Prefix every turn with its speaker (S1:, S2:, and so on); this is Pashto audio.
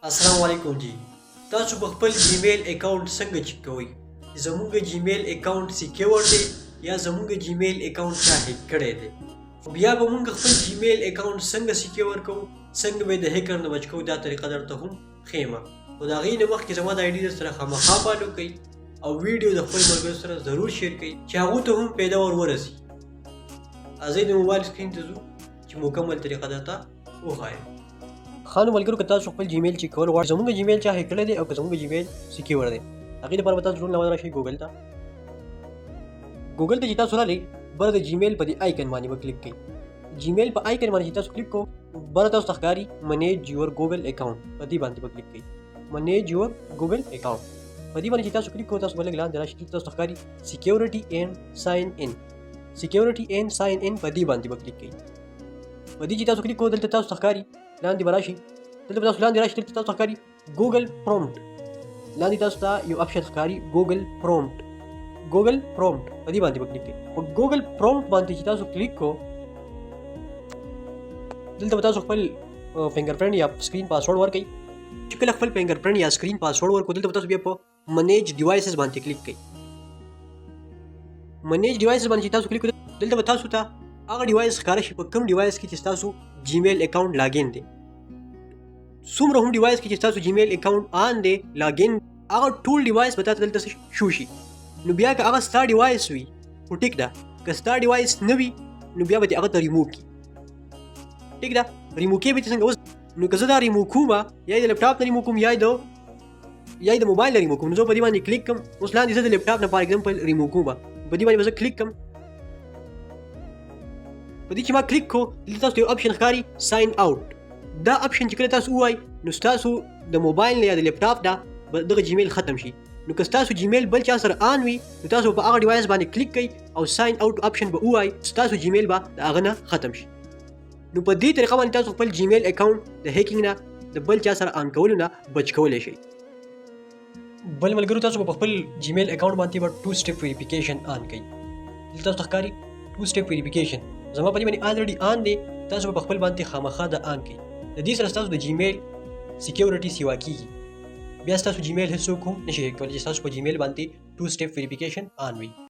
S1: अस्सलाम वालेकुम जी। تاسو په خپل جیمیل اکاونټ څنګه چیک کوئ؟ زموږ جیمیل اکاونټ سیکیور دی یا زموږ جیمیل اکاونټ چا هیک کړی دی؟ بیا به موږ خپل جیمیل اکاونټ څنګه سیکیور کوو، څنګه به د هیکر نه بچ کوو، دا طریقه درته هم ښیمه. خو د هغې نه مخکې زما د آیډي درسره خامخا فالو کړئ او ویډیو د خپل ملګرو سره ضرور شیر کړئ چې هغو ته هم پیدا ورسي. ځئ د موبایل سکرین ته ځو چې مکمل طریقه درته وښایم. خانو ملګرو که تاسو خپل جیمیل چیک کول غواړئ زموږ جیمیل چا هیک کړی دی او که زموږ جیمیل سیکیور دی، هغې دپاره به تاسو ټول اول راشئ ګوګل ته. ګوګل ته چې تاسو راغلئ بره د جیمیل په دې آیکن باندې به کلیک کړئ. جیمیل په آیکن باندې چې تاسو کلیک کوو بره تاسو ته ښکاري منیج یور ګوګل اکاونټ، په دې باندې به کلیک کړئ. منیج یور ګوګل اکاونټ په دې باندې چې تاسو کلیک کوو تاسو به لږ لاندې راشئ، تاسو ته ښکاري سیکیورټي اینډ ساین ان، سیکیورټي اینډ ساین ان په دې باندې به کلیک کړئ. په دې چې تاسو کلیک کوو دلته تاسو ته ښکاري لاندې به راشئ، دلته تاسو لاندې راشئ دلته تاسو ته ښکاري ګوګل پرومپټ، لاندې تاسو ته یو آپشن ښکاري ګوګل پرومپټ، ګوګل پرومپټ په دې باندې به کلیک کړئ. په ګوګل پرومپټ باندې چې تاسو کلیک کوو دلته به تاسو خپل فنګر پرنټ یا سکرین پاسورډ ورکړئ. چې کله خپل فنګر پرنټ یا سکرین پاسورډ ورکړو دلته به تاسو بیا په منیج ډیوایسز باندې کلیک کړئ. منیج ډیوایسز باندې چې تاسو کلیک کړئ دلته به تاسو ته هغه ډیوایس ښکاره شي په کوم ډیوایس کې چې تاسو جیمیل اکاونټ لاګین دی. څومره هم ډیوایس کې چې تاسو جیمیل اکاونټ آن دی لاګین هغه ټول ډیوایس به تاسو دلته شو شي. نو بیا که هغه ستا ډیوایس وي خو ټیک ده، که ستا ډیوایس نه وي نو بیا به دې هغه ته ریموو کړي. ټیک ده، ریموو کوې به څنګه اوس؟ نو که زه دا ریموو کوم یا یې د لیپټاپ نه ریموو کوم یا یې د موبایل نه ریموو کوم، نو زه په دې باندې کلیک کوم. اوس لاندې زه د لیپټاپ نه فار ایګزامپل ریموو کوم، په دې باندې به زه کلیک کوم. په دې چې ما کلیک کو دلته تاسو ته یو آپشن ښکاري ساین آوټ. دا آپشن چې کله تاسو ووایئ نو ستاسو د موبایل نه یا د لیپټاپ نه به دغه جیمیل ختم شي. نو که ستاسو جیمیل بل چا سره آن وي نو تاسو په هغه ډیوایس باندې کلیک کوئ او ساین آوټ آپشن به ووایئ، ستاسو جیمیل به د هغه نه ختم شي. نو په دې طریقه باندې تاسو خپل جیمیل اکاونټ د هیکینګ نه د بل چا سره آن کولو نه بچ کولی شئ. بل ملګرو تاسو په خپل جیمیل اکاونټ باندې به 2 سټیپ ویریفیکیشن آن کړئ. دلته تاسو ته ښکاري 2 سټیپ ویریفیکیشن، زما په دې باندې الریډي آن دی، تاسو په خپل باندې خامخا د آن کړئ. د دې سره ستاسو د جیمیل سیکیورټي سیوا کیږي، بیا ستاسو جیمیل هیڅوک هم نشي هیک کولی چې ستاسو په جیمیل باندې 2 سټیپ ویریفیکیشن آن وي.